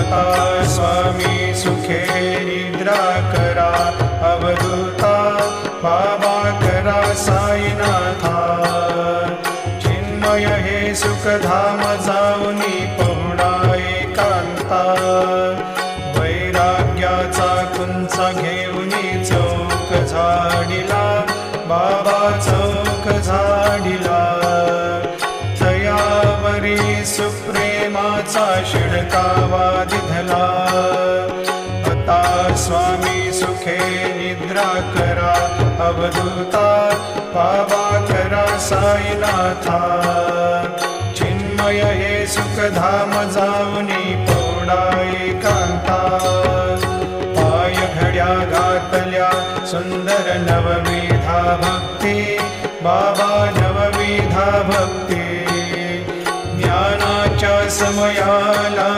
आता स्वामी सुखे निद्रा करा, अवधूता बाबा करा साईनाथा। चिन्मय हे सुखधाम जाऊनी पहुडा एकांता, वैराग्याचा कुंचा घेऊनी चौक झाडिला, बाबा चौक झाडिला। तयावरी सुप्रेमाचा शिडकावा दिधला, आता स्वामी सुखे निद्रा करा, अवधूता बाबा करा साईनाथा। चिन्मय हे सुखधाम जाऊनी पौडा एकांता, पाय घड्या घातल्या सुंदर नवविधा भक्ती, बाबा नवविधा भक्ती। ज्ञानाच्या समयाला